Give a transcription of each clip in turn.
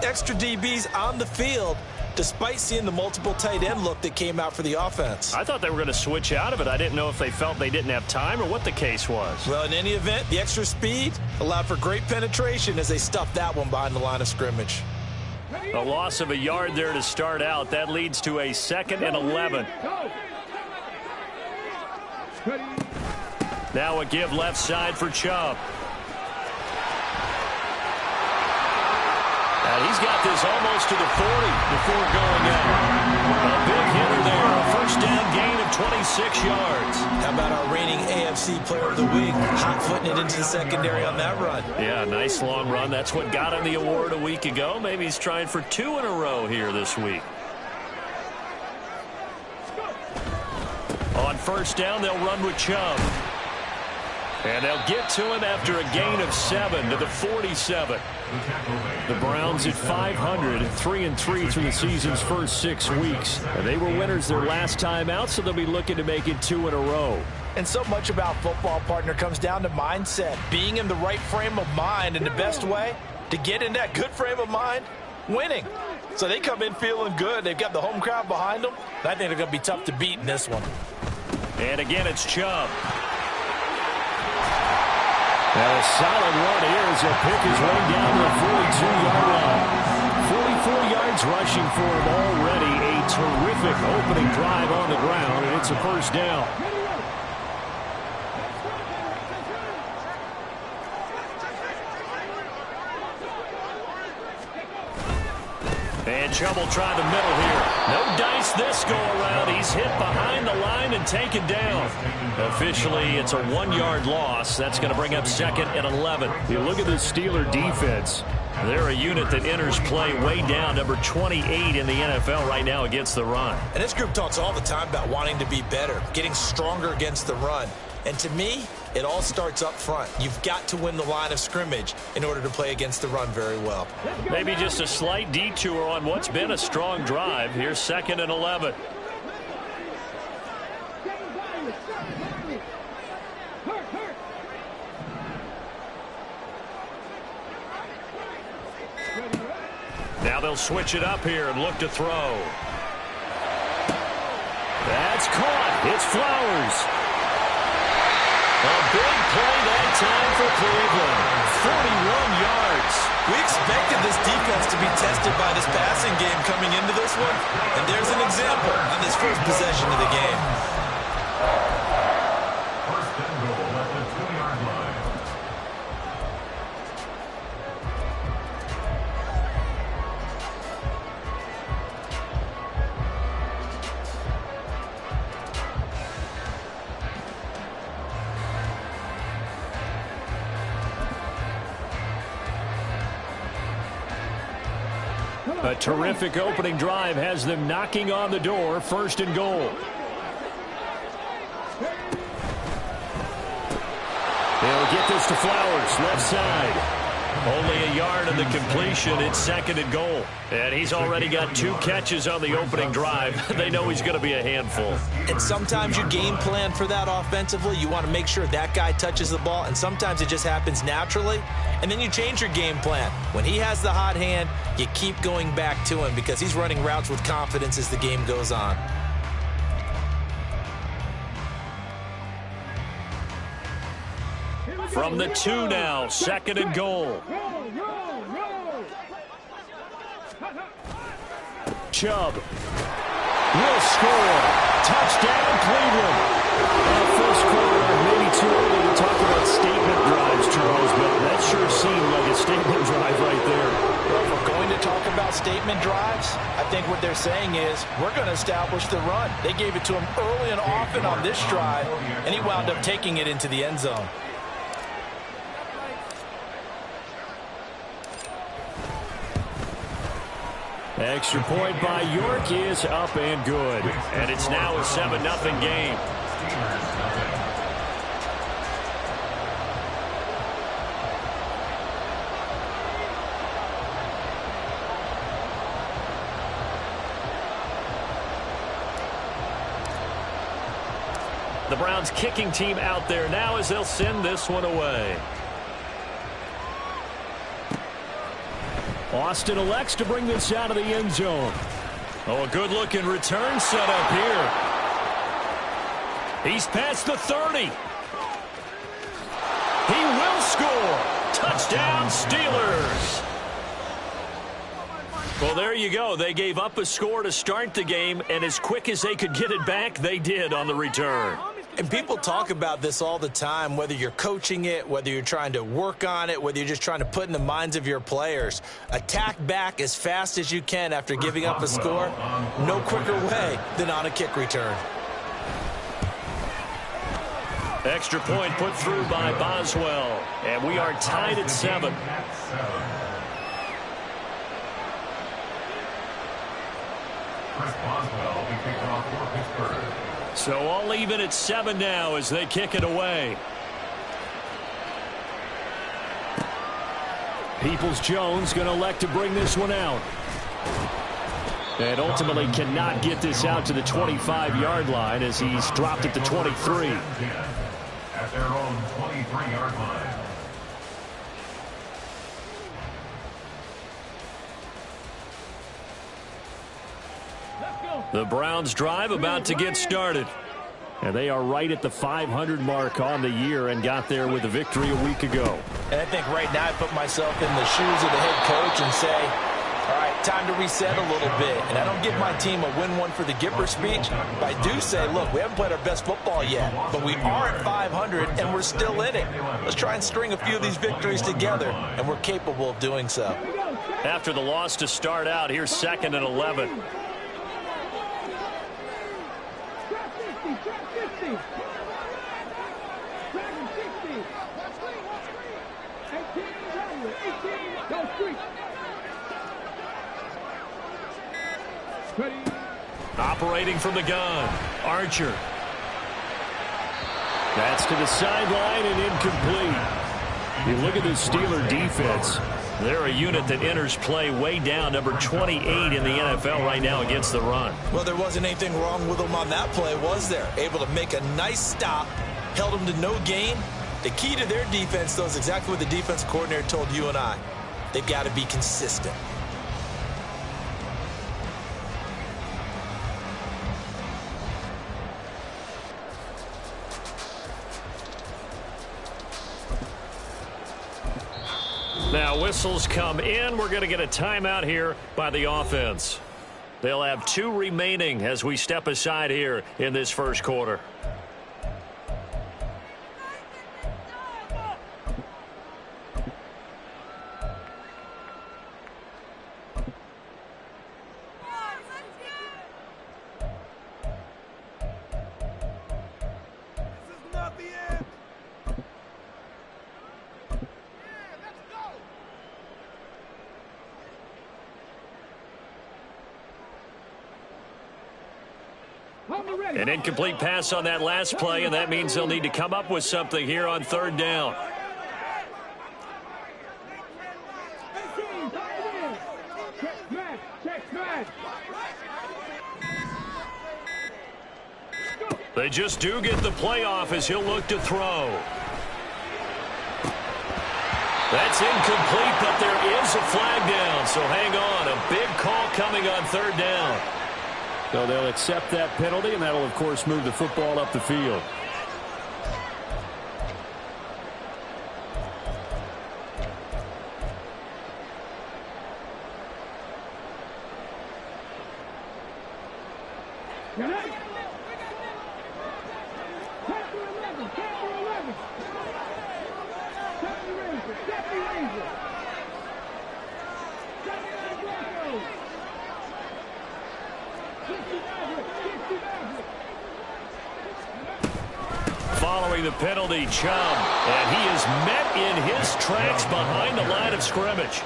extra DBs on the field, despite seeing the multiple tight end look that came out for the offense. I thought they were going to switch out of it. I didn't know if they felt they didn't have time or what the case was. Well, in any event, the extra speed allowed for great penetration as they stuffed that one behind the line of scrimmage. A loss of a yard there to start out. That leads to a 2nd and 11. Now a give left side for Chubb. And he's got this almost to the 40 before going out. A big hitter there. A first down gain of 26 yards. How about our reigning AFC Player of the Week, hot-footing it into the secondary on that run? Yeah, nice long run. That's what got him the award a week ago. Maybe he's trying for 2 in a row here this week. On first down, they'll run with Chubb. And they'll get to him after a gain of 7 to the 47. The Browns at 500, 3-3 through the season's first 6 weeks. And they were winners their last time out, so they'll be looking to make it 2 in a row. And so much about football, partner, comes down to mindset. Being in the right frame of mind, and the best way to get in that good frame of mind, winning. So they come in feeling good. They've got the home crowd behind them. I think they're going to be tough to beat in this one. And again, it's Chubb. And a solid run here as he'll pick his way down to the 42-yard line. 44 yards rushing for him already. A terrific opening drive on the ground, and it's a first down. And Chubb will try the middle here. No dice this go-around. He's hit behind the line and taken down. Officially, it's a 1-yard loss. That's going to bring up 2nd and 11. You look at the Steeler defense. They're a unit that enters play way down, number 28 in the NFL right now against the run. And this group talks all the time about wanting to be better, getting stronger against the run. And to me, it all starts up front. You've got to win the line of scrimmage in order to play against the run very well. Maybe just a slight detour on what's been a strong drive. Here's 2nd and 11. Now they'll switch it up here and look to throw. That's caught. It's Flowers. A big play that time for Cleveland. 41 yards. We expected this defense to be tested by this passing game coming into this one. And there's an example on this first possession of the game. First and goal at the 2-yard line. A terrific opening drive has them knocking on the door. 1st and goal. They'll get this to Flowers, left side. Only a yard of the completion. It's 2nd and goal. And he's already got 2 catches on the opening drive. They know he's going to be a handful. And sometimes you game plan for that offensively. You want to make sure that guy touches the ball. And sometimes it just happens naturally. And then you change your game plan. When he has the hot hand, you keep going back to him because he's running routes with confidence as the game goes on. From the 2 now, 2nd and goal. Chubb will score. Touchdown, Cleveland. First quarter, maybe too early to talk about statement drives, Charles, but that sure seemed like a statement drive right there. Well, if we're going to talk about statement drives, I think what they're saying is we're going to establish the run. They gave it to him early and often on this drive, and he wound up taking it into the end zone. Extra point by York is up and good. And it's now a 7-0 game. The Browns kicking team out there now as they'll send this one away. Austin elects to bring this out of the end zone. Oh, a good-looking return set up here. He's past the 30. He will score. Touchdown, Steelers. Well, there you go. They gave up a score to start the game, and as quick as they could get it back, they did on the return. And people talk about this all the time, whether you're coaching it, whether you're trying to work on it, whether you're just trying to put in the minds of your players. Attack back as fast as you can after giving up a score. No quicker way than on a kick return. Extra point put through by Boswell, and we are tied at 7. So all even at 7 now as they kick it away. Peoples-Jones going to elect to bring this one out. And ultimately cannot get this out to the 25-yard line as he's dropped at the 23. At their own 23-yard line. The Browns drive about to get started. And they are right at the 500 mark on the year and got there with a victory a week ago. And I think right now I put myself in the shoes of the head coach and say, all right, time to reset a little bit. And I don't give my team a win one for the Gipper speech, but I do say, look, we haven't played our best football yet, but we are at 500 and we're still in it. Let's try and string a few of these victories together, and we're capable of doing so. After the loss to start out, here's 2nd and 11. Operating from the gun, Archer. That's to the sideline and incomplete. You look at the Steeler defense. They're a unit that enters play way down, number 28 in the NFL right now against the run. Well, there wasn't anything wrong with them on that play, was there? Able to make a nice stop, held them to no gain. The key to their defense, though, is exactly what the defense coordinator told you and I. They've got to be consistent. Now whistles come in. We're going to get a timeout here by the offense. They'll have 2 remaining as we step aside here in this first quarter. An incomplete pass on that last play, and that means they'll need to come up with something here on 3rd down. They just do get the play off as he'll look to throw. That's incomplete, but there is a flag down, so hang on. A big call coming on 3rd down. So they'll accept that penalty, and that'll, of course, move the football up the field. Following the penalty, Chubb, and he is met in his tracks behind the line of scrimmage.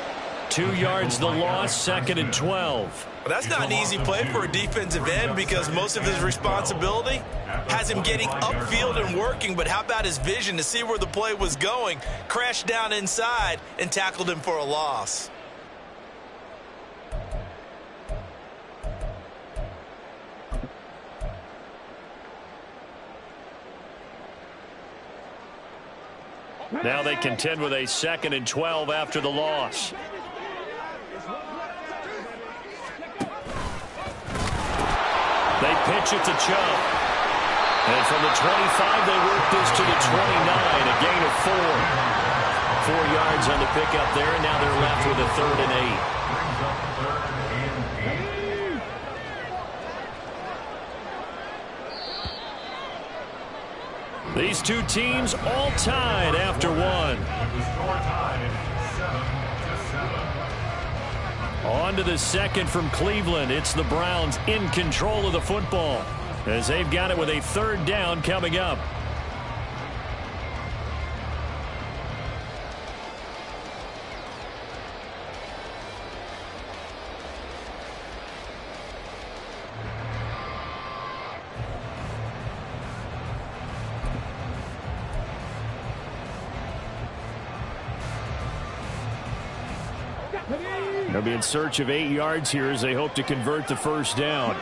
2 yards the loss, 2nd and 12. Well, that's not an easy play for a defensive end because most of his responsibility has him getting upfield and working, but how about his vision to see where the play was going, crashed down inside, and tackled him for a loss. Now they contend with a 2nd and 12 after the loss. They pitch it to Chubb. And from the 25, they work this to the 29, a gain of 4. 4 yards on the pickup there, and now they're left with a 3rd and 8. These two teams all tied after one. On to the second from Cleveland. It's the Browns in control of the football as they've got it with a 3rd down coming up. They'll be in search of 8 yards here as they hope to convert the 1st down.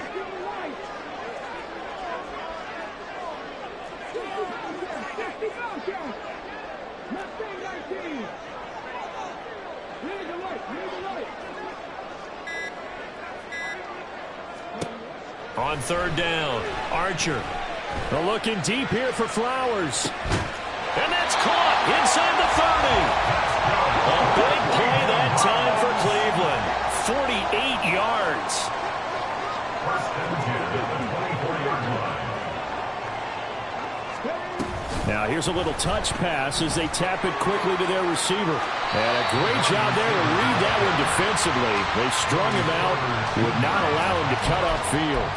On 3rd down, Archer. They're looking deep here for Flowers. And that's caught inside the 30. A big play that time for Cleveland. 48 yards. Now here's a little touch pass as they tap it quickly to their receiver. And a great job there to read that one defensively. They strung him out, would not allow him to cut upfield.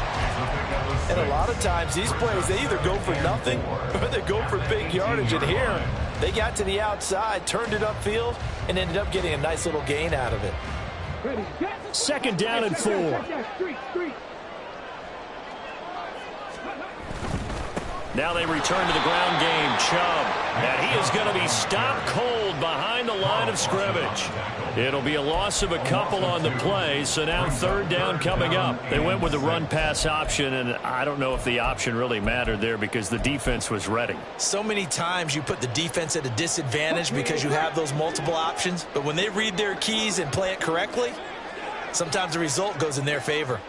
And a lot of times these plays, they either go for nothing or they go for big yardage. And here, they got to the outside, turned it upfield, and ended up getting a nice little gain out of it. 2nd down and 4. Now they return to the ground game. Chubb. And he is going to be stopped cold behind the line of scrimmage. It'll be a loss of a couple on the play, so now 3rd down coming up. They went with the run-pass option, and I don't know if the option really mattered there because the defense was ready. So many times you put the defense at a disadvantage because you have those multiple options, but when they read their keys and play it correctly, sometimes the result goes in their favor.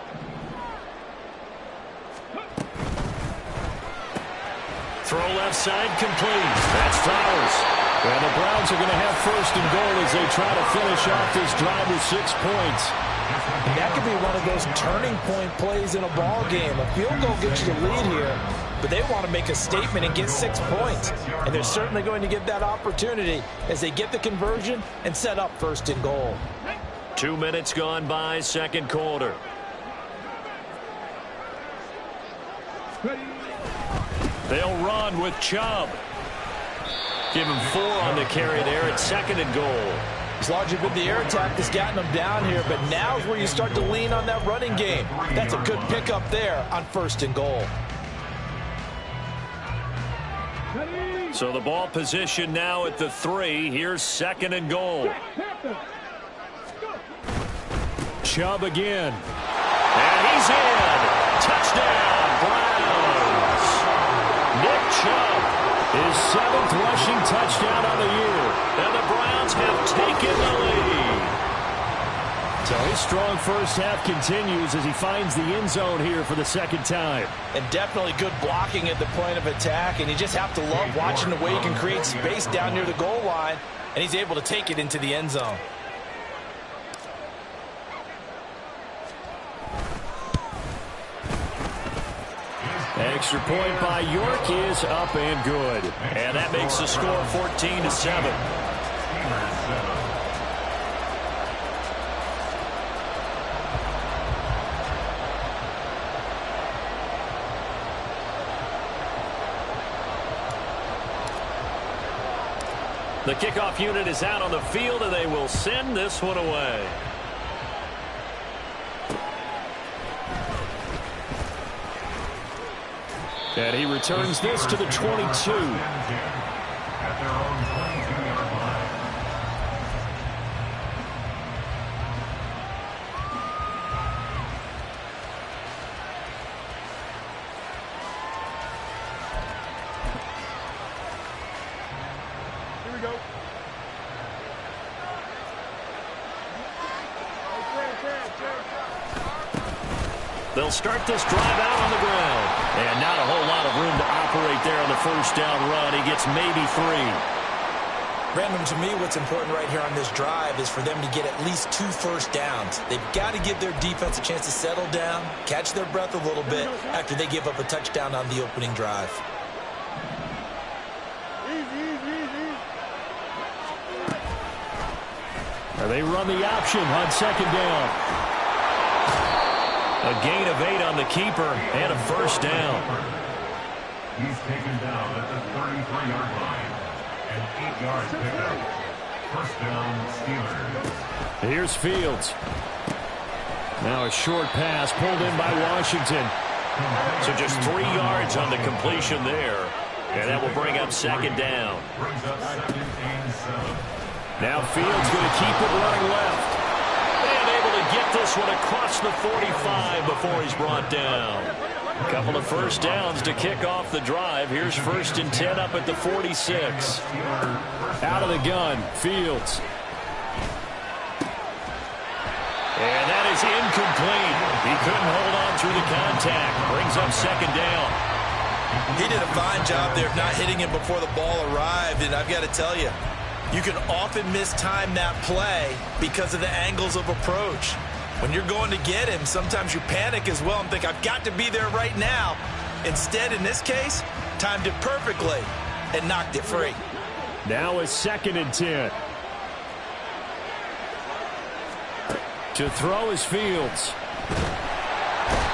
Throw left side complete. That's Flowers. And the Browns are going to have 1st and goal as they try to finish off this drive with 6 points. And that could be one of those turning point plays in a ball game. A field goal gets you the lead here, but they want to make a statement and get 6 points. And they're certainly going to get that opportunity as they get the conversion and set up 1st and goal. 2 minutes gone by, 2nd quarter. They'll run with Chubb. Give him 4 on the carry there at 2nd and goal. It's largely been the air attack that's gotten them down here, but now's where you start to lean on that running game. That's a good pickup there on 1st and goal. So the ball position now at the 3. Here's 2nd and goal. Chubb again. And he's in. Touchdown, Browns. Nick Chubb, his 7th rushing touchdown on the year. And the Browns have taken the lead. So his strong first half continues as he finds the end zone here for the 2nd time. And definitely good blocking at the point of attack. And you just have to love watching the way he can create space down near the goal line. And he's able to take it into the end zone. Extra point by York is up and good. And that makes the score 14-7. The kickoff unit is out on the field, and they will send this one away. And he returns this to the 22. At their own 22-yard line. Here we go. They'll start this drive out on the ground. And not a whole lot of room to operate there on the first down run. He gets maybe 3. Brandon, to me, what's important right here on this drive is for them to get at least 2 first downs. They've got to give their defense a chance to settle down, catch their breath a little bit after they give up a touchdown on the opening drive. They run the option on second down. A gain of 8 on the keeper and a first down. He's taken down at the 33-yard line. And 8 yards picked up. First down, Steelers. Here's Fields. Now a short pass pulled in by Washington. So just 3 yards on the completion there. And that will bring up second down. Brings up second and 7. Now Fields going to keep it running left. And able to get this one across the 45 before he's brought down. A couple of first downs to kick off the drive. Here's 1st and 10 up at the 46. Out of the gun, Fields. And that is incomplete. He couldn't hold on through the contact. Brings up second down. He did a fine job there of not hitting him before the ball arrived, and I've got to tell you, you can often mistime that play because of the angles of approach. When you're going to get him, sometimes you panic as well and think, I've got to be there right now. Instead, in this case, timed it perfectly and knocked it free. Now a 2nd and 10. To throw is Fields.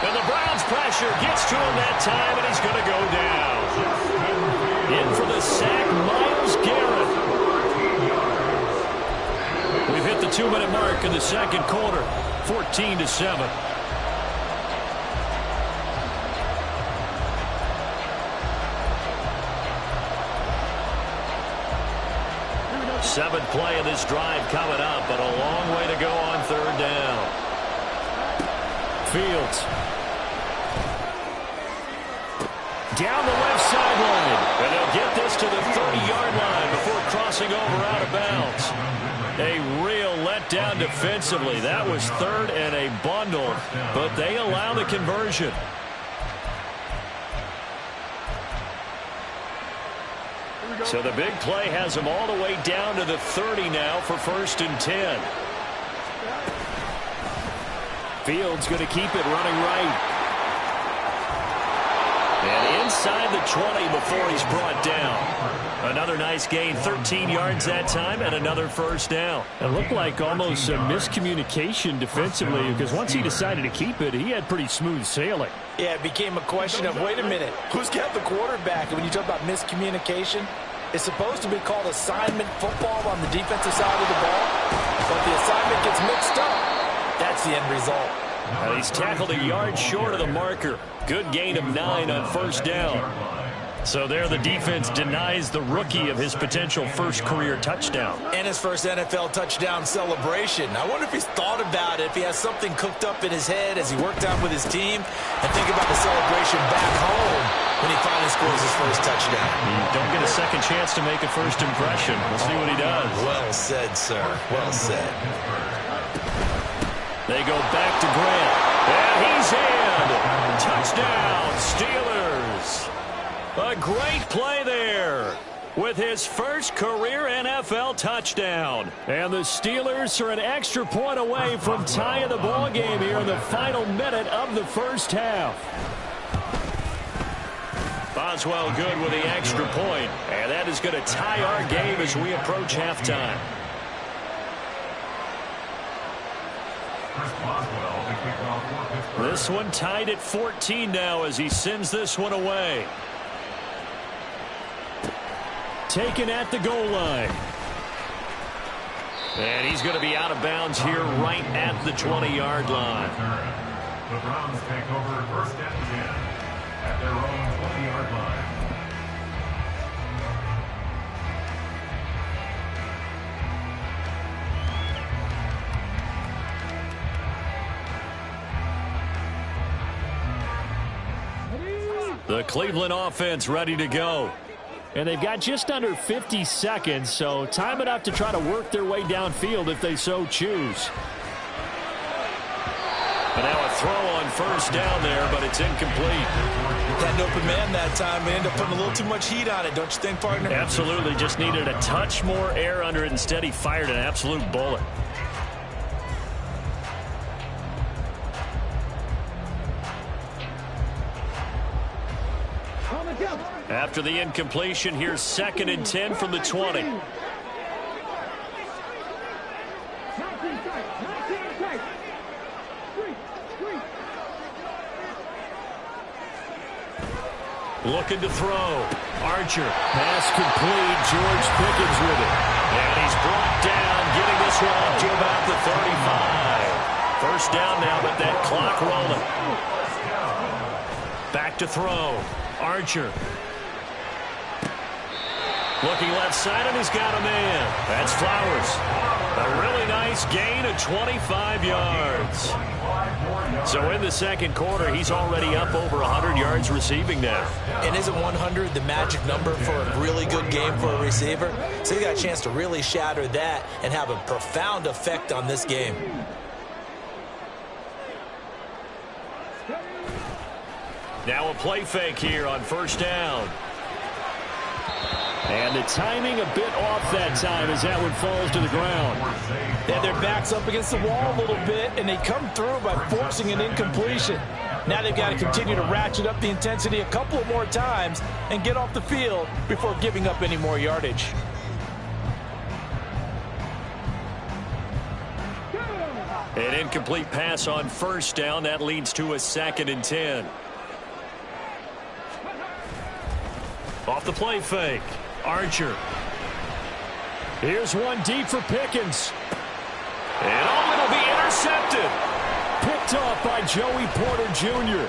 And the Browns pressure gets to him that time, and he's going to go down. In for the sack, Myles Garrett. We've hit the 2-minute mark in the second quarter, 14-7. Seventh play of this drive coming up, but a long way to go on third down. Fields. Down the left sideline. And they'll get this to the 30-yard line before crossing over out of bounds. A real letdown defensively. That was 3rd and a bundle, but they allow the conversion. So the big play has them all the way down to the 30 now for 1st and 10. Fields going to keep it running right. And inside the 20 before he's brought down. Another nice gain, 13 yards that time, and another first down. It looked like almost a miscommunication defensively, because once he decided to keep it, he had pretty smooth sailing. Yeah, it became a question of, wait a minute, who's got the quarterback? And when you talk about miscommunication, it's supposed to be called assignment football on the defensive side of the ball, but the assignment gets mixed up. That's the end result. Now he's tackled a yard short of the marker. Good gain of 9 on first down. So there the defense denies the rookie of his potential first career touchdown. And his first NFL touchdown celebration. I wonder if he's thought about it, if he has something cooked up in his head as he worked out with his team, and think about the celebration back home when he finally scores his first touchdown. You don't get a second chance to make a first impression. We'll see what he does. Well said, sir. Well said. They go back to Grant. And he's in. Touchdown, Steelers. A great play there with his first career NFL touchdown. And the Steelers are an extra point away from tying the ball game here in the final minute of the first half. Boswell good with the extra point. And that is going to tie our game as we approach halftime. This one tied at 14 now as he sends this one away. Taken at the goal line. And he's going to be out of bounds here right at the 20-yard line. The Browns take over 1st and 10 at their own 20-yard line. The Cleveland offense ready to go. And they've got just under 50 seconds, so time enough to try to work their way downfield if they so choose. And now a throw on first down there, but it's incomplete. Had an open man that time. They ended up putting a little too much heat on it, don't you think, partner? Absolutely. Just needed a touch more air under it. Instead, he fired an absolute bullet. After the incompletion, here's 2nd and 10 from the 20. Looking to throw. Archer. Pass complete. George Pickens with it. And he's brought down, getting this one up to about the 35. First down now, but that clock rolling. Back to throw. Archer. Looking left side, and he's got a man. That's Flowers. A really nice gain of 25 yards. So in the second quarter, he's already up over 100 yards receiving now. And isn't 100 the magic number for a really good game for a receiver? So he got a chance to really shatter that and have a profound effect on this game. Now a play fake here on first down. And the timing a bit off that time as that one falls to the ground. Yeah, their back's up against the wall a little bit, and they come through by forcing an incompletion. Now they've got to continue to ratchet up the intensity a couple of more times and get off the field before giving up any more yardage. An incomplete pass on first down. That leads to a 2nd and 10. Off the play fake. Archer. Here's one deep for Pickens. And it'll be intercepted. Picked off by Joey Porter Jr.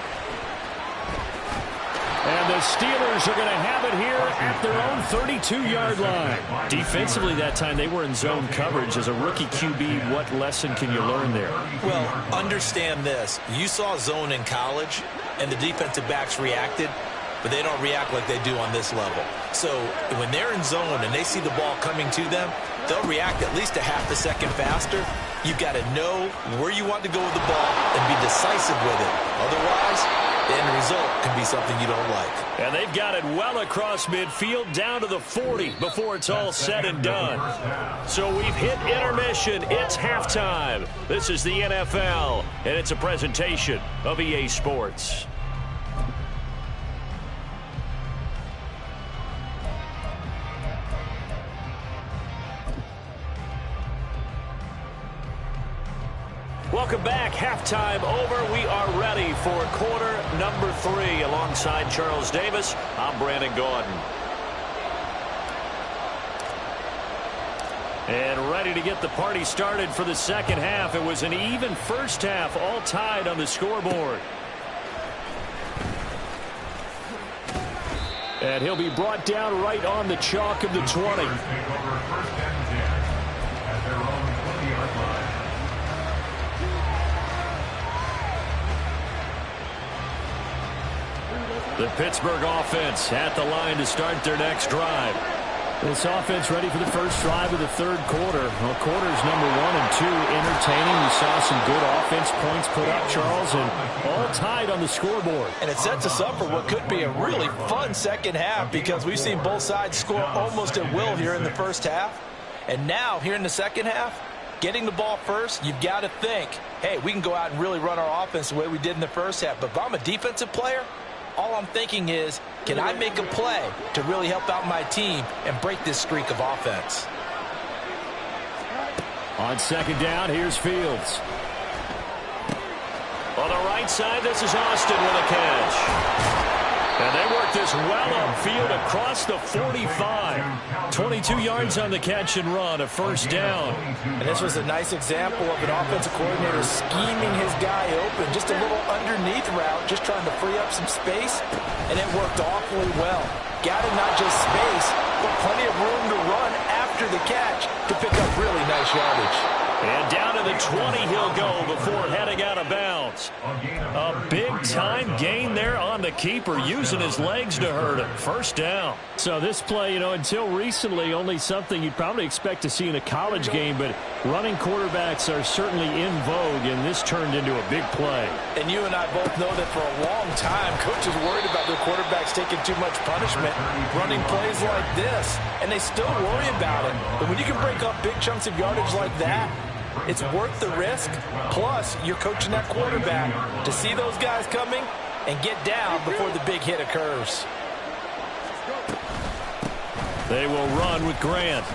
And the Steelers are going to have it here at their own 32-yard line. Defensively that time, they were in zone coverage. As a rookie QB, what lesson can you learn there? Well, understand this. You saw zone in college, and the defensive backs reacted, but they don't react like they do on this level. So when they're in zone and they see the ball coming to them, they'll react at least a half a second faster. You've got to know where you want to go with the ball and be decisive with it. Otherwise, the end result can be something you don't like. And they've got it well across midfield down to the 40 before it's all said and done. So we've hit intermission. It's halftime. This is the NFL, and it's a presentation of EA Sports. Welcome back. Halftime over. We are ready for quarter number 3. Alongside Charles Davis, I'm Brandon Gordon. And ready to get the party started for the second half. It was an even first half, all tied on the scoreboard. And he'll be brought down right on the chalk of the 20. The Pittsburgh offense at the line to start their next drive. This offense ready for the first drive of the third quarter. Well, quarters number 1 and 2 entertaining. We saw some good offense points put up, Charles, and all tied on the scoreboard. And it sets us up for what could be a really fun second half because we've seen both sides score almost at will here in the first half. And now, here in the second half, getting the ball first, you've got to think, hey, we can go out and really run our offense the way we did in the first half. But if I'm a defensive player, all I'm thinking is, can I make a play to really help out my team and break this streak of offense? On second down, here's Fields. On the right side, this is Austin with a catch. And they work this well upfield across the 45. 22 yards on the catch and run, a first down. And this was a nice example of an offensive coordinator scheming his guy open. Just a little underneath route, just trying to free up some space, and it worked awfully well. Got him not just space, but plenty of room to run after the catch to pick up really nice yardage. And down to the 20 he'll go before heading out of bounds. A big-time gain there on the keeper, using his legs to hurt him. First down. So this play, until recently, only something you'd probably expect to see in a college game, but running quarterbacks are certainly in vogue, and this turned into a big play. And you and I both know that for a long time, coaches worried about their quarterbacks taking too much punishment, running plays like this, and they still worry about it. But when you can break up big chunks of yardage like that, it's worth the risk. Plus, you're coaching that quarterback to see those guys coming and get down before the big hit occurs. They will run with Grant.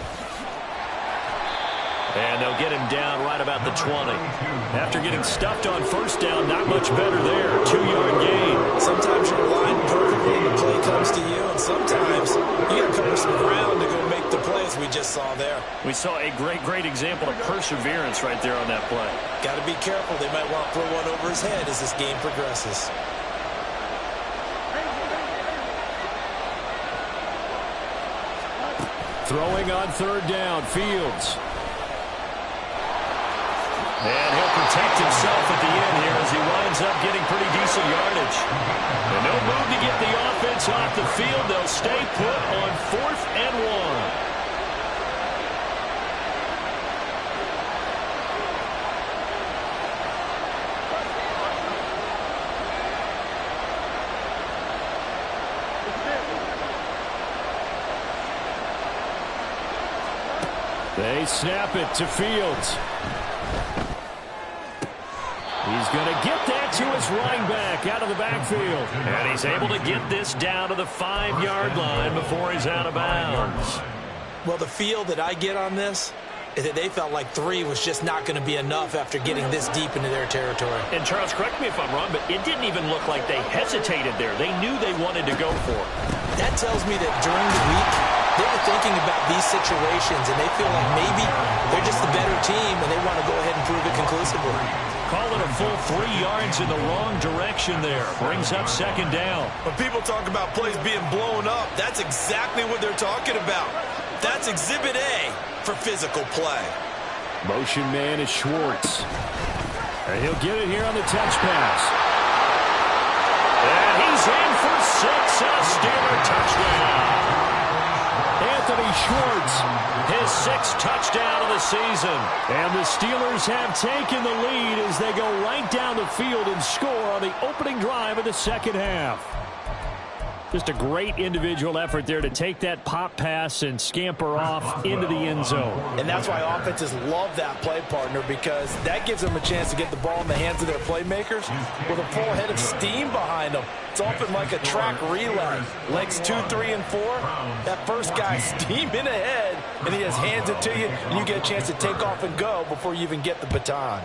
And they'll get him down right about the 20. After getting stuffed on first down, not much better there. 2-yard gain. Sometimes you're aligned perfectly and the play comes to you, and sometimes you got to cover some ground to go make the plays we just saw there. We saw a great example of perseverance right there on that play. Got to be careful. They might want to throw one over his head as this game progresses. Throwing on third down, Fields. And he'll protect himself at the end here as he winds up getting pretty decent yardage. And no move to get the offense off the field. They'll stay put on 4th and 1. They snap it to Fields. He's going to get that to his running back out of the backfield. And he's able to get this down to the 5-yard line before he's out of bounds. Well, the feel that I get on this is that they felt like 3 was just not going to be enough after getting this deep into their territory. And Charles, correct me if I'm wrong, but it didn't even look like they hesitated there. They knew they wanted to go for it. That tells me that during the week, they were thinking about these situations, and they feel like maybe they're just the better team, and they want to go ahead and prove it conclusively. Call it a full 3 yards in the wrong direction there. Brings up second down. When people talk about plays being blown up, that's exactly what they're talking about. That's Exhibit A for physical play. Motion man is Schwartz. And he'll get it here on the touch pass. And he's in for 6, a Steeler touchdown. Anthony Schwartz, his 6th touchdown of the season. And the Steelers have taken the lead as they go right down the field and score on the opening drive of the second half. Just a great individual effort there to take that pop pass and scamper off into the end zone. And that's why offenses love that play, partner, because that gives them a chance to get the ball in the hands of their playmakers with a full head of steam behind them. It's often like a track relay. Legs 2, 3, and 4. That first guy steaming ahead, and he just hands it to you, and you get a chance to take off and go before you even get the baton.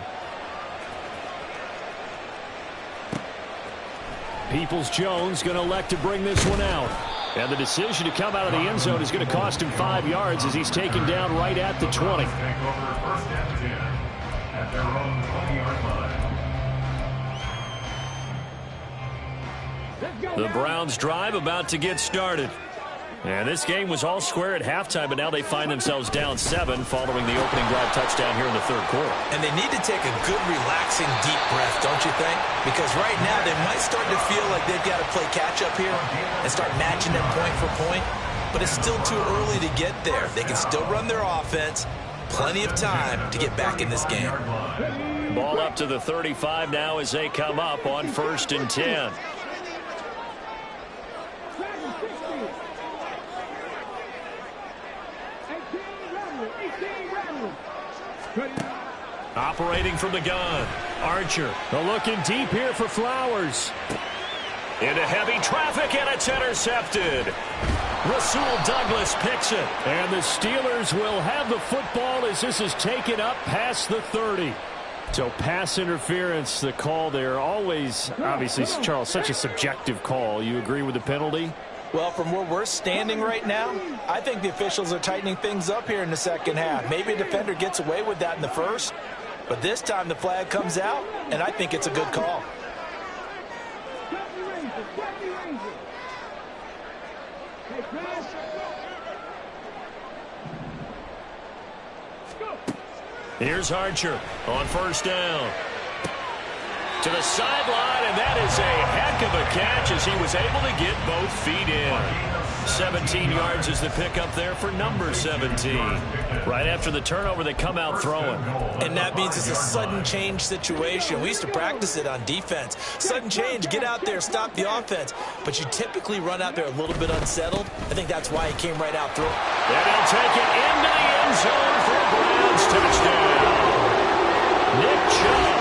Peoples-Jones going to elect to bring this one out. And the decision to come out of the end zone is going to cost him 5 yards as he's taken down right at the 20. At their own 20-yard line. The Browns drive about to get started. And this game was all square at halftime, but now they find themselves down 7 following the opening drive touchdown here in the third quarter. And they need to take a good, relaxing, deep breath, don't you think? Because right now they might start to feel like they've got to play catch-up here and start matching them point for point. But it's still too early to get there. They can still run their offense. Plenty of time to get back in this game. Ball up to the 35 now as they come up on 1st and 10. Operating from the gun, Archer. Looking deep here for Flowers. Into heavy traffic, and it's intercepted. Rasul Douglas picks it. And the Steelers will have the football as this is taken up past the 30. So pass interference, the call there. Always, obviously, Charles, such a subjective call. You agree with the penalty? Well, from where we're standing right now, I think the officials are tightening things up here in the second half. Maybe a defender gets away with that in the first, but this time the flag comes out, and I think it's a good call. Here's Archer on first down. To the sideline, and that is a heck of a catch as he was able to get both feet in. 17 yards is the pickup there for number 17. Right after the turnover, they come out throwing. And that means it's a sudden change situation. We used to practice it on defense. Sudden change, get out there, stop the offense. But you typically run out there a little bit unsettled. I think that's why he came right out through. And he'll take it into the end zone for a Browns touchdown. Nick Chubb,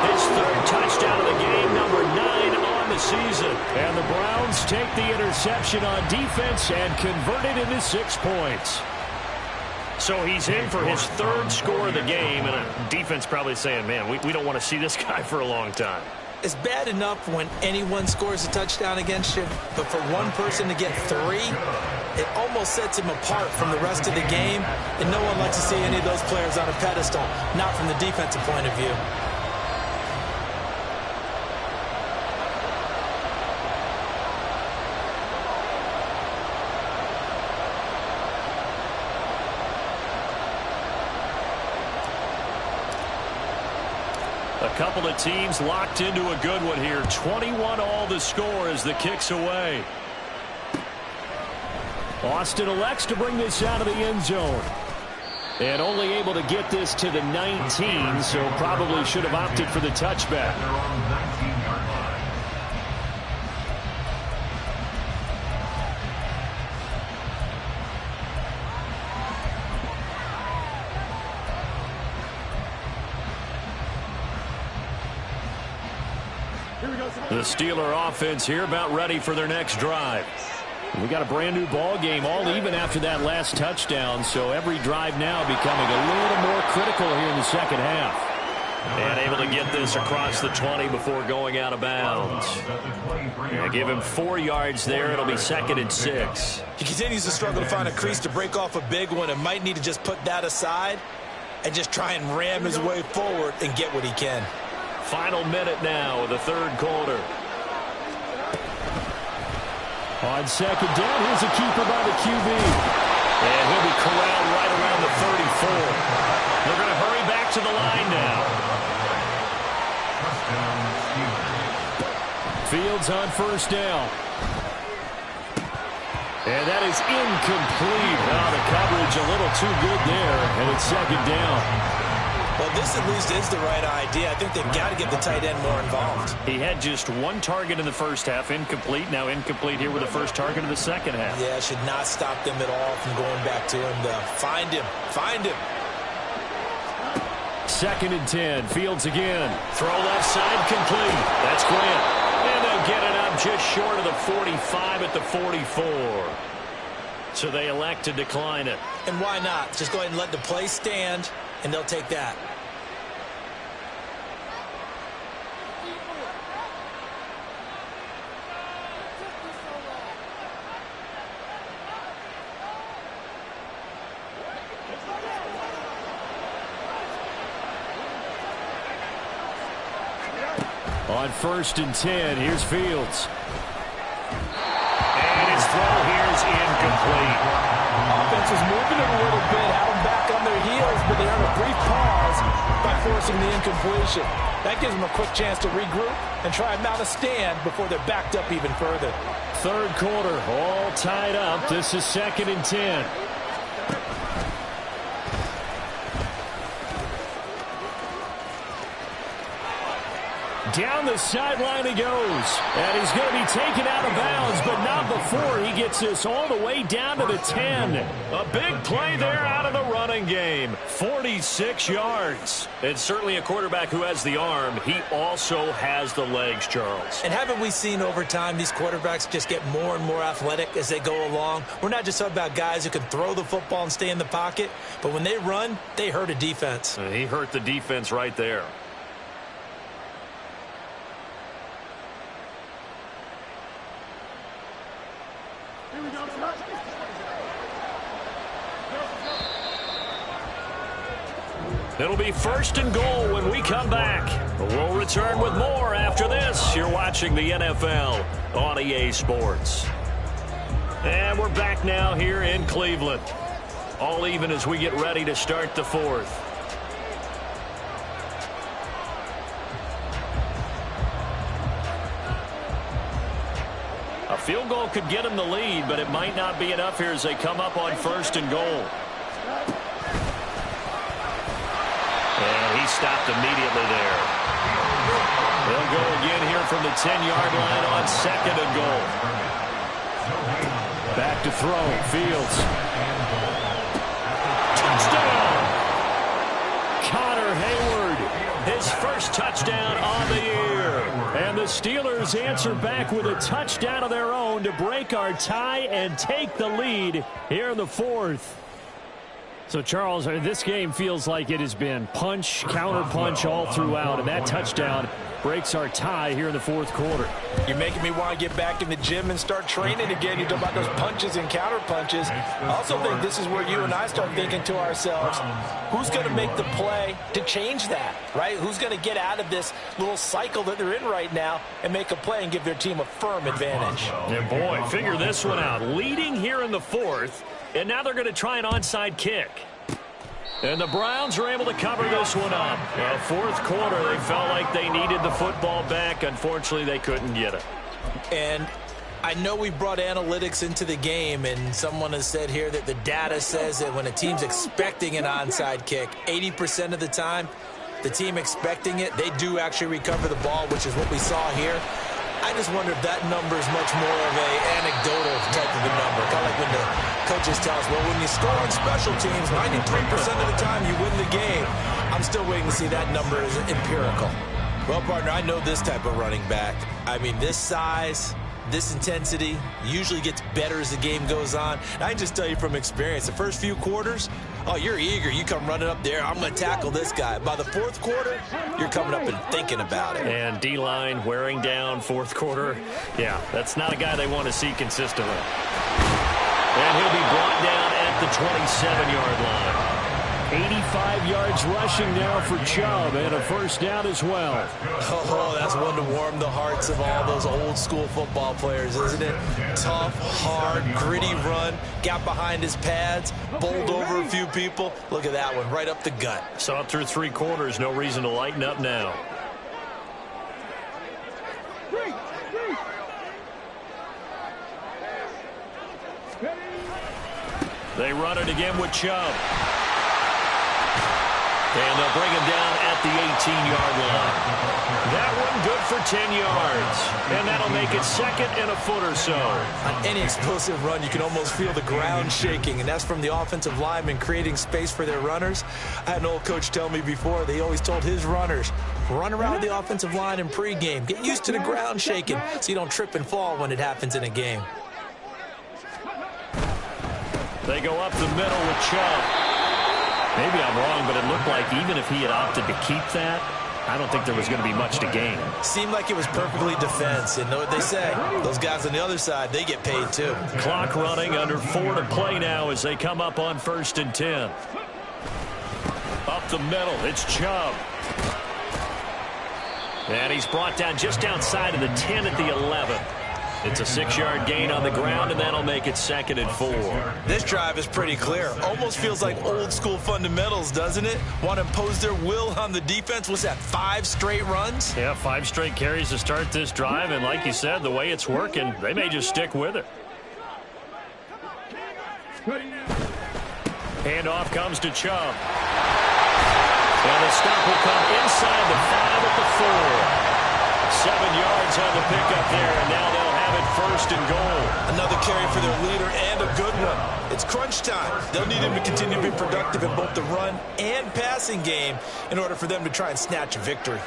his third touchdown of the game, number 9 on the season. And the Browns take the interception on defense and convert it into 6 points. So he's in for his third score of the game, and a defense probably saying, man, we don't want to see this guy for a long time. It's bad enough when anyone scores a touchdown against you, but for one person to get 3, it almost sets him apart from the rest of the game, and no one likes to see any of those players on a pedestal, not from the defensive point of view. A couple of teams locked into a good one here. 21 all the score as the kick's away. Austin elects to bring this out of the end zone. And only able to get this to the 19, so probably should have opted for the touchback. The Steeler offense here about ready for their next drive. We got a brand new ball game, all even after that last touchdown, so every drive now becoming a little more critical here in the second half. And able to get this across the 20 before going out of bounds. Yeah, give him 4 yards there. It'll be 2nd and 6. He continues to struggle to find a crease to break off a big one and might need to just put that aside and just try and ram his way forward and get what he can. Final minute now of the third quarter. On second down, here's a keeper by the QB. And he'll be corralled right around the 34. They're going to hurry back to the line now. Fields on first down. And that is incomplete. Oh, the coverage a little too good there, and it's second down. Well, this at least is the right idea. I think they've got to get the tight end more involved. He had just 1 target in the first half, incomplete. Now incomplete here with the first target of the second half. Yeah, should not stop them at all from going back to him. Find him. Find him. 2nd and 10. Fields again. Throw left side complete. That's Grant. And they'll get it up just short of the 45 at the 44. So they elect to decline it. And why not? Just go ahead and let the play stand, and they'll take that. On 1st and 10, here's Fields. And his throw here is incomplete. Offense was moving it a little bit, had them back on their heels, but they earned a brief pause by forcing the incompletion. That gives them a quick chance to regroup and try and mount a stand before they're backed up even further. Third quarter, all tied up. This is 2nd and 10. Down the sideline he goes. And he's going to be taken out of bounds, but not before he gets this all the way down to the 10. A big play there out of the running game. 46 yards. It's certainly a quarterback who has the arm. He also has the legs, Charles. And haven't we seen over time these quarterbacks just get more and more athletic as they go along? We're not just talking about guys who can throw the football and stay in the pocket, but when they run, they hurt a defense. He hurt the defense right there. It'll be 1st and goal when we come back. We'll return with more after this. You're watching the NFL on EA Sports. And we're back now here in Cleveland. All even as we get ready to start the 4th. A field goal could get them the lead, but it might not be enough here as they come up on 1st and goal. And he stopped immediately there. They'll go again here from the 10-yard line on 2nd and goal. Back to throw. Fields. Touchdown! Connor Hayward, his first touchdown on the year. And the Steelers answer back with a touchdown of their own to break our tie and take the lead here in the 4th. So, Charles, this game feels like it has been punch, counter-punch all throughout, and that touchdown breaks our tie here in the 4th quarter. You're making me want to get back in the gym and start training again. You talk about those punches and counter-punches. I also think this is where you and I start thinking to ourselves, who's going to make the play to change that, right? Who's going to get out of this little cycle that they're in right now and make a play and give their team a firm advantage? And, boy, figure this one out. Leading here in the 4th. And now they're going to try an onside kick. And the Browns are able to cover this one up. 4th quarter, they felt like they needed the football back. Unfortunately, they couldn't get it. And I know we brought analytics into the game, and someone has said here that the data says that when a team's expecting an onside kick, 80% of the time, the team expecting it, they do actually recover the ball, which is what we saw here. I just wonder if that number is much more of an anecdotal type of a number. Kind of like when the coaches tell us, well, when you score on special teams, 93% of the time you win the game. I'm still waiting to see that number is empirical. Well, partner, I know this type of running back. I mean, this size, this intensity usually gets better as the game goes on. And I can just tell you from experience, the first few quarters, oh, you're eager. You come running up there. I'm going to tackle this guy. By the 4th quarter, you're coming up and thinking about it. And D-line wearing down 4th quarter. Yeah, that's not a guy they want to see consistently. And he'll be brought down at the 27-yard line. 85 yards rushing now for Chubb, and a first down as well. Oh, that's one to warm the hearts of all those old-school football players, isn't it? Tough, hard, gritty run, got behind his pads, bowled over a few people. Look at that one, right up the gut. Saw it through 3 quarters, no reason to lighten up now. They run it again with Chubb. And they'll bring him down at the 18-yard line. That one good for 10 yards. And that'll make it 2nd and a foot or so. On any explosive run, you can almost feel the ground shaking, and that's from the offensive linemen creating space for their runners. I had an old coach tell me before, they always told his runners, run around the offensive line in pregame. Get used to the ground shaking so you don't trip and fall when it happens in a game. They go up the middle with Chubb. Maybe I'm wrong, but it looked like even if he had opted to keep that, I don't think there was going to be much to gain. Seemed like it was perfectly defense. And know what they say? Those guys on the other side, they get paid too. Clock running, under 4 to play now as they come up on 1st and 10. Up the middle, it's Chubb. And he's brought down just outside of the 10 at the 11. It's a 6-yard gain on the ground, and that'll make it 2nd and 4. This drive is pretty clear. Almost feels like old-school fundamentals, doesn't it? Want to impose their will on the defense. What's that, 5 straight runs? Yeah, 5 straight carries to start this drive, and like you said, the way it's working, they may just stick with it. Handoff comes to Chubb. And the stop will come inside the 5 at the 4. 7 yards on the pickup there, and now they'll have it 1st and goal. Another carry for their leader and a good one. It's crunch time. They'll need him to continue to be productive in both the run and passing game in order for them to try and snatch a victory.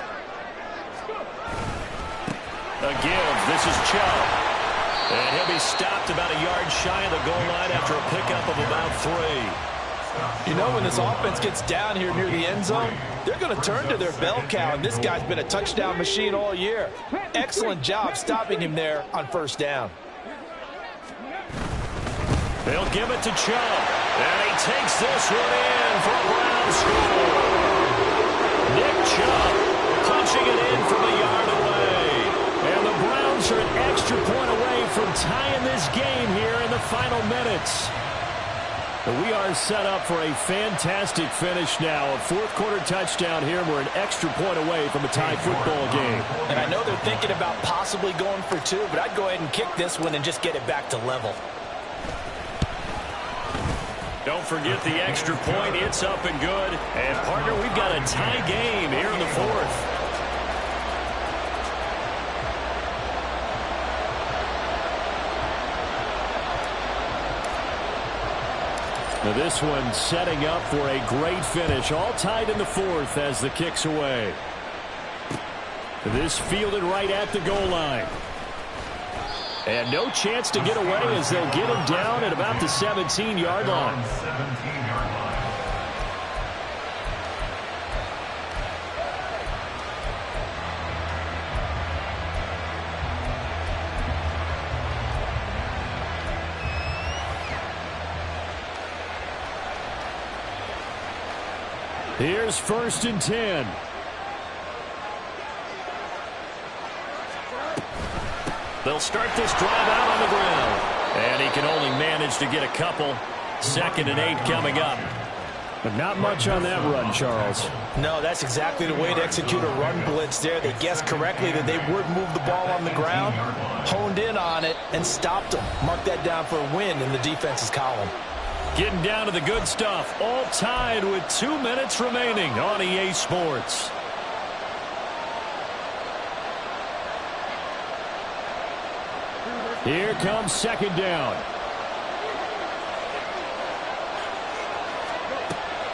A give. This is Chubb. And he'll be stopped about a yard shy of the goal line after a pickup of about 3. You know, when this offense gets down here near the end zone, they're going to turn to their bell cow, and this guy's been a touchdown machine all year. Excellent job stopping him there on 1st down. They'll give it to Chubb, and he takes this one in for a Brown score. Nick Chubb punching it in from a yard away. And the Browns are an extra point away from tying this game here in the final minutes. We are set up for a fantastic finish now. A 4th quarter touchdown here. We're an extra point away from a tie football game. And I know they're were thinking about possibly going for 2, but I'd go ahead and kick this one and just get it back to level. Don't forget the extra point. It's up and good. And, partner, we've got a tie game here in the fourth. Now this one setting up for a great finish. All tied in the fourth as the kick's away. This fielded right at the goal line. And no chance to get away as they'll get him down at about the 17-yard line. 17-yard line. Here's 1st and 10. They'll start this drive out on the ground. And he can only manage to get a couple. 2nd and 8 coming up. But not much on that run, Charles. No, that's exactly the way to execute a run blitz there. They guessed correctly that they would move the ball on the ground, honed in on it, and stopped them. Mark that down for a win in the defense's column. Getting down to the good stuff. All tied with 2 minutes remaining on EA Sports. Here comes 2nd down.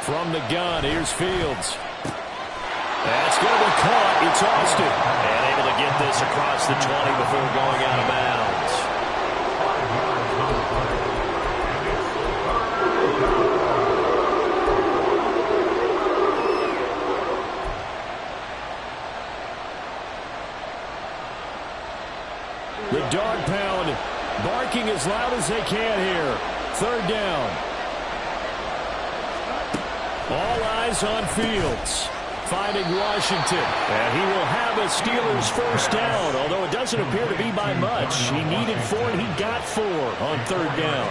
From the gun, here's Fields. That's going to be caught. It's Austin. And able to get this across the 20 before going out of bounds. The dog pound barking as loud as they can here. 3rd down. All eyes on Fields. Finding Washington. And he will have a Steelers 1st down, although it doesn't appear to be by much. He needed 4 and he got 4 on 3rd down.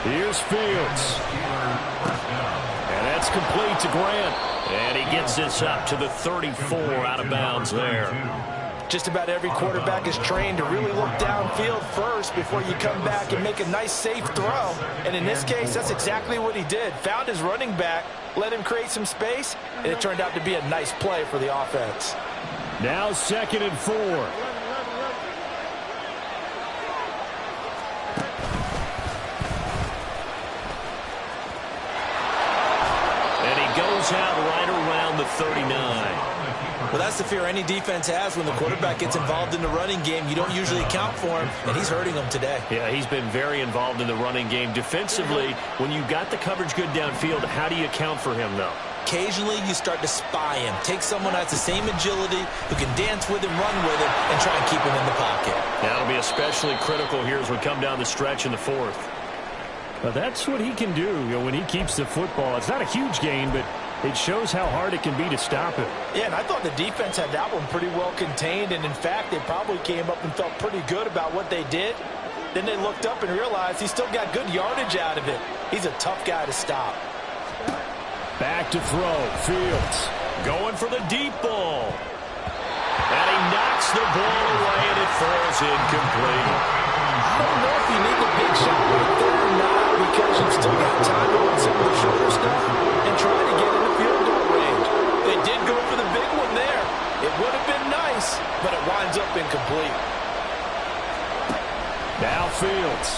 Here's Fields. And that's complete to Grant. And he gets this up to the 34 out of bounds there. Just about every quarterback is trained to really look downfield first before you come back and make a nice, safe throw. And in this case, that's exactly what he did. Found his running back, let him create some space, and it turned out to be a nice play for the offense. Now 2nd and 4. And he goes out right around the 39. Well, that's the fear any defense has when the quarterback gets involved in the running game. You don't usually account for him, and he's hurting them today. Yeah, he's been very involved in the running game. Defensively, when you got the coverage good downfield, how do you account for him, though? Occasionally, you start to spy him. Take someone that has the same agility, who can dance with him, run with him, and try and keep him in the pocket. That'll be especially critical here as we come down the stretch in the fourth. But that's what he can do, when he keeps the football. It's not a huge gain, but it shows how hard it can be to stop him. Yeah, and I thought the defense had that one pretty well contained, and in fact, they probably came up and felt pretty good about what they did. Then they looked up and realized he still got good yardage out of it. He's a tough guy to stop. Back to throw. Fields going for the deep ball. And he knocks the ball away, and it falls incomplete. I don't know if you need the big shot right there or not, because you've still got time to run some of the shorter stuff and try to get in the field goal range. They did go for the big one there. It would have been nice, but it winds up incomplete. Now Fields.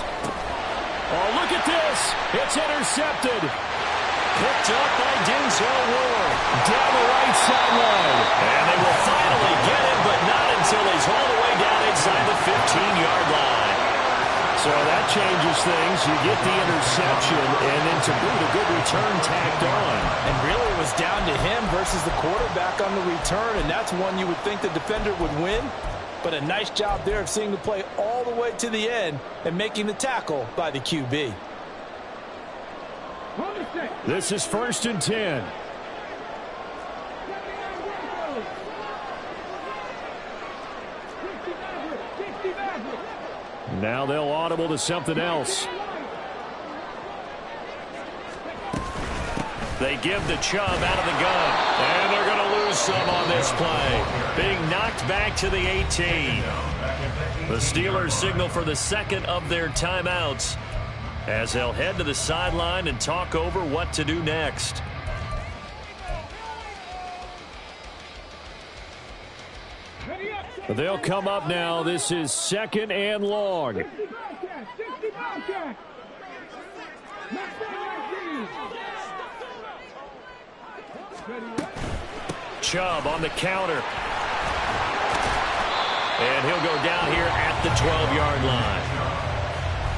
Oh, look at this. It's intercepted. Picked up by Denzel Ward. Down the right sideline. And they will finally get him, but not until he's all the way down inside the 15-yard line. So that changes things. You get the interception, and then to boot, a good return tacked on. And really it was down to him versus the quarterback on the return, and that's one you would think the defender would win. But a nice job there of seeing the play all the way to the end and making the tackle by the QB. This is 1st and 10. Now they'll audible to something else. They give the Chubb out of the gun. And they're going to lose some on this play. Being knocked back to the 18. The Steelers signal for the second of their timeouts as they'll head to the sideline and talk over what to do next. They'll come up now. This is 2nd and long. Chubb on the counter. And he'll go down here at the 12-yard line.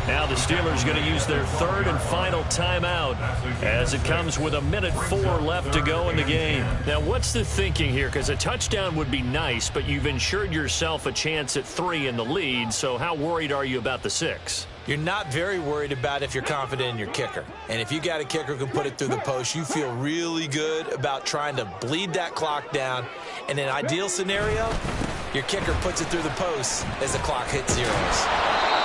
Now the Steelers going to use their third and final timeout as it comes with 1:04 left to go in the game. Now what's the thinking here? Because a touchdown would be nice, but you've ensured yourself a chance at 3 in the lead, so how worried are you about the 6? You're not very worried about if you're confident in your kicker. And if you got a kicker who can put it through the post, you feel really good about trying to bleed that clock down. In an ideal scenario, your kicker puts it through the post as the clock hits zeros.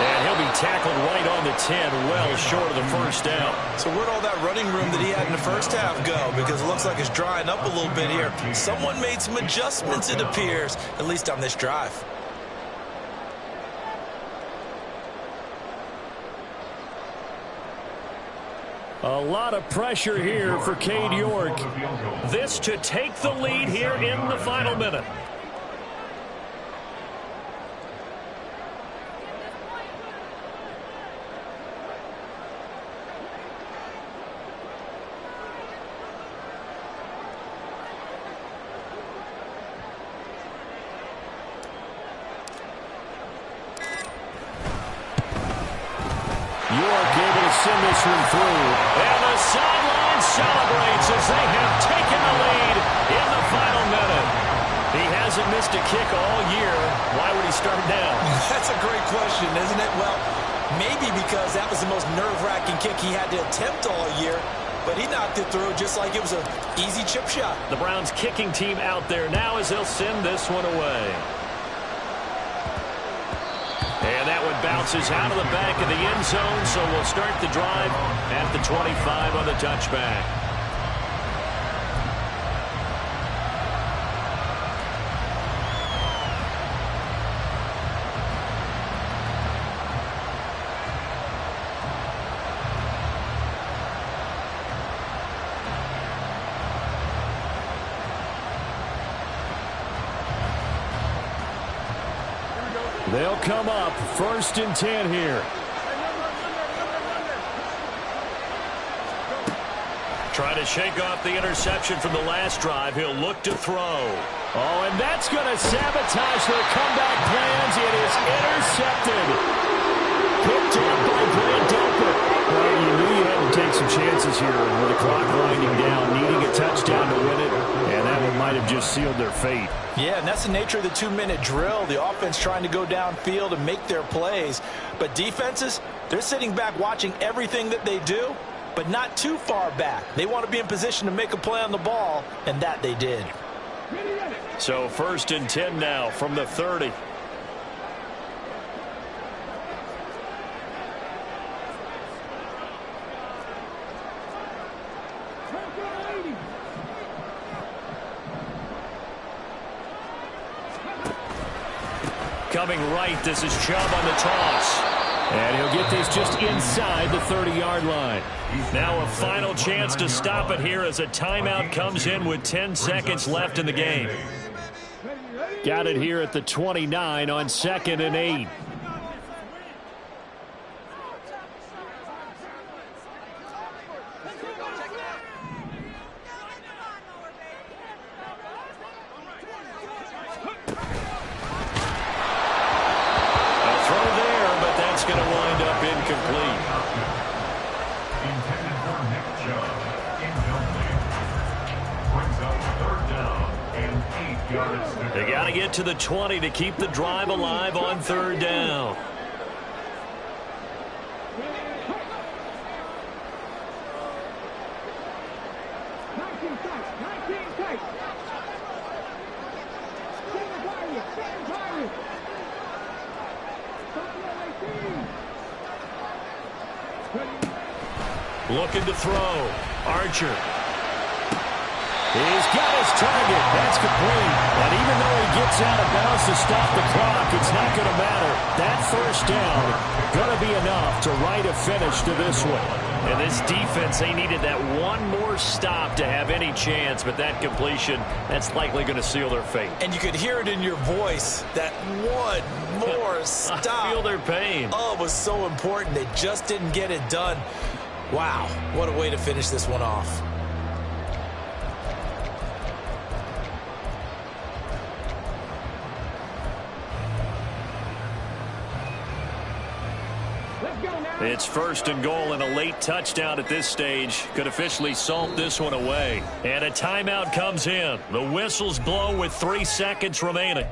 And he'll be tackled right on the 10, well short of the first down. So where'd all that running room that he had in the first half go? Because it looks like it's drying up a little bit here. Someone made some adjustments, it appears, at least on this drive. A lot of pressure here for Cade York. This to take the lead here in the final minute. Send this one through. And the sideline celebrates as they have taken the lead in the final minute. He hasn't missed a kick all year. Why would he start now? That's a great question, isn't it? Well, maybe because that was the most nerve-wracking kick he had to attempt all year, but he knocked it through just like it was an easy chip shot. The Browns kicking team out there now as they'll send this one away. And that one bounces out of the back of the end zone, so we'll start the drive at the 25 on the touchback. They'll come up 1st and 10 here. Trying to shake off the interception from the last drive. He'll look to throw. Oh, and that's going to sabotage their comeback plans. It is intercepted. Picked up by Grant Delpit. Well, you knew you had to take some chances here with the clock winding down, needing a touchdown to win it, and that one might have just sealed their fate. Yeah, and that's the nature of the 2-minute drill. The offense trying to go downfield and make their plays. But defenses, they're sitting back watching everything that they do, but not too far back. They want to be in position to make a play on the ball, and that they did. So 1st and 10 now from the 30. Coming right, this is Chubb on the toss. And he'll get this just inside the 30-yard line. Now a final chance to stop it here as a timeout comes in with 10 seconds left in the game. Got it here at the 29 on 2nd and 8. They got to get to the 20 to keep the drive alive on 3rd down. Looking to throw. Archer. He's got his target. That's complete. And even though he gets out of bounds to stop the clock, it's not going to matter. That first down going to be enough to write a finish to this one. And this defense, they needed that one more stop to have any chance, but that completion, that's likely going to seal their fate. And you could hear it in your voice, that one more stop. I feel their pain. Oh, it was so important. They just didn't get it done. Wow, what a way to finish this one off. It's first and goal, and a late touchdown at this stage could officially salt this one away. And a timeout comes in. The whistles blow with 3 seconds remaining.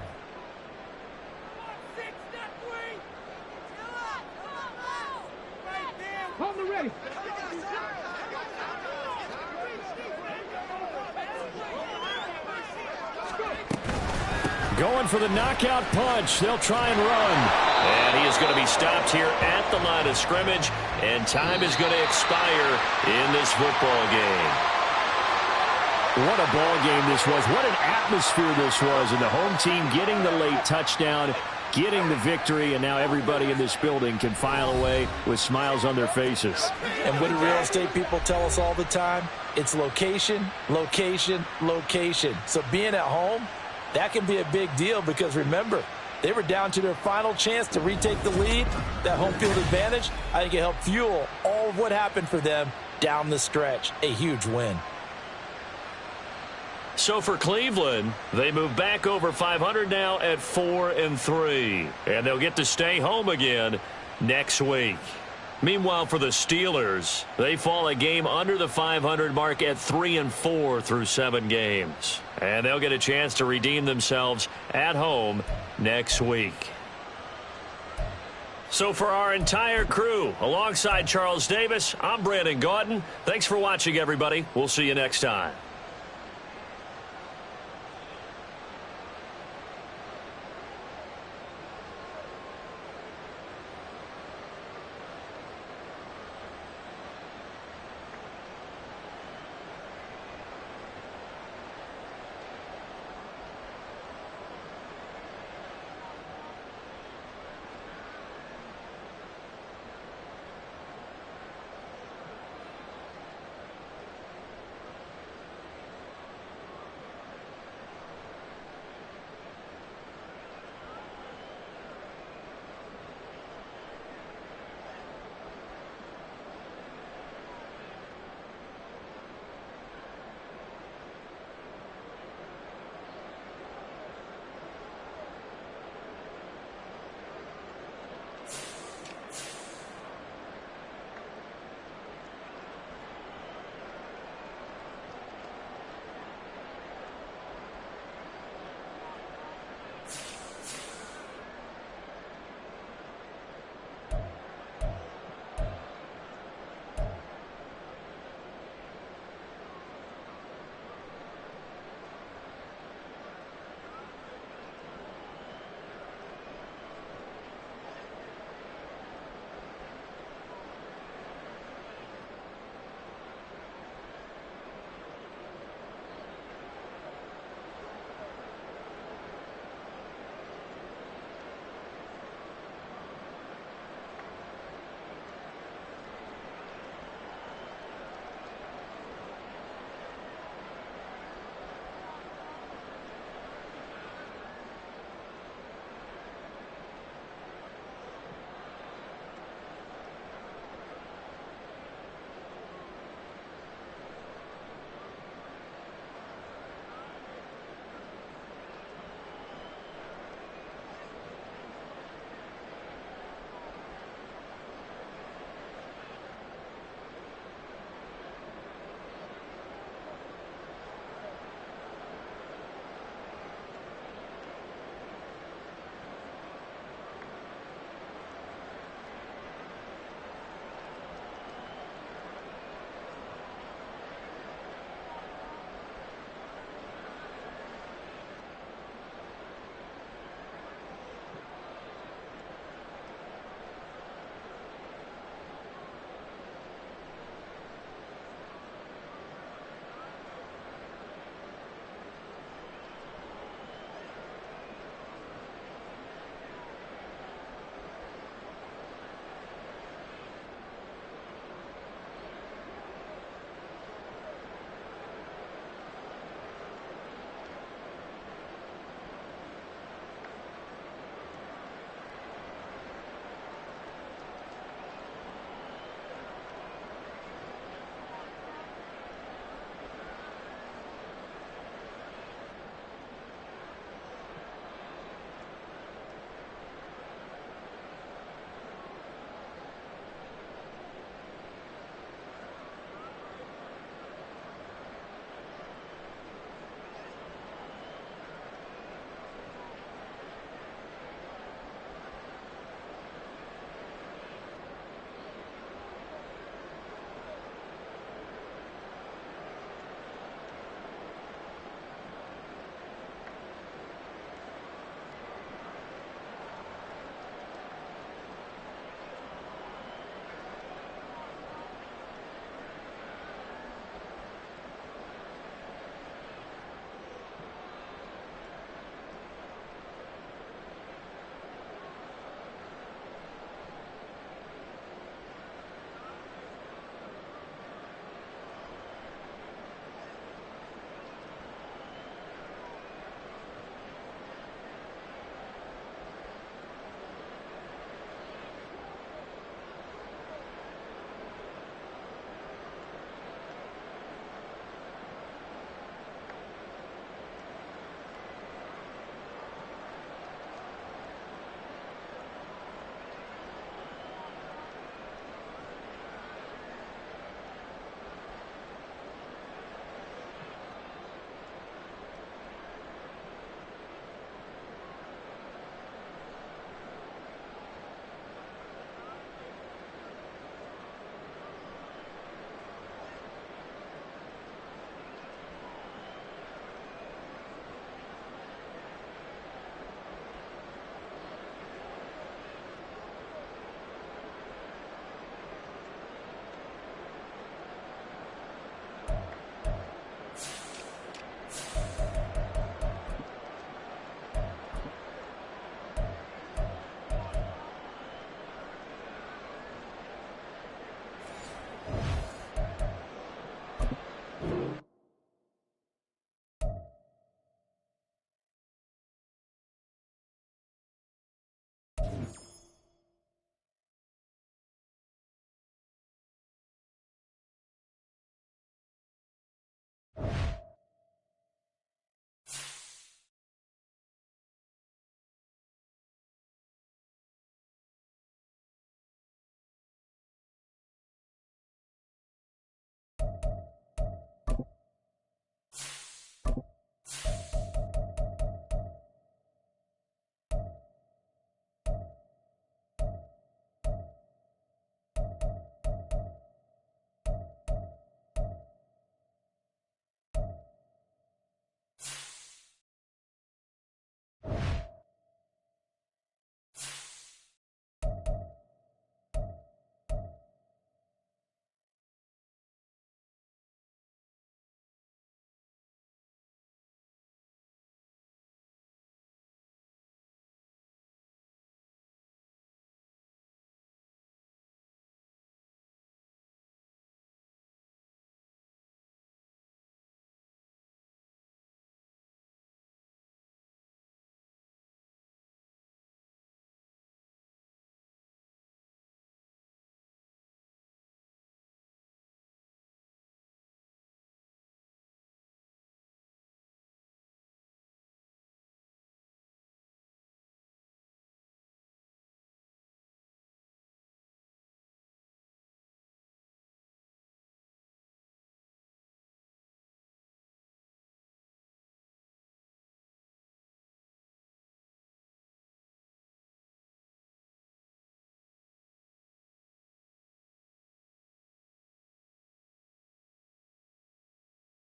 Going for the knockout punch. They'll try and run. And he is going to be stopped here at the line of scrimmage, and time is going to expire in this football game. What a ball game this was. What an atmosphere this was. And the home team getting the late touchdown, getting the victory, and now everybody in this building can file away with smiles on their faces. And what do real estate people tell us all the time? It's location, location, location. So being at home, that can be a big deal because, remember, they were down to their final chance to retake the lead. That home field advantage, I think it helped fuel all of what happened for them down the stretch. A huge win. So for Cleveland, they move back over 500 now at 4-3. And they'll get to stay home again next week. Meanwhile, for the Steelers, they fall a game under the 500 mark at 3-4 through 7 games. And they'll get a chance to redeem themselves at home next week. So for our entire crew, alongside Charles Davis, I'm Brandon Gaudin. Thanks for watching, everybody. We'll see you next time.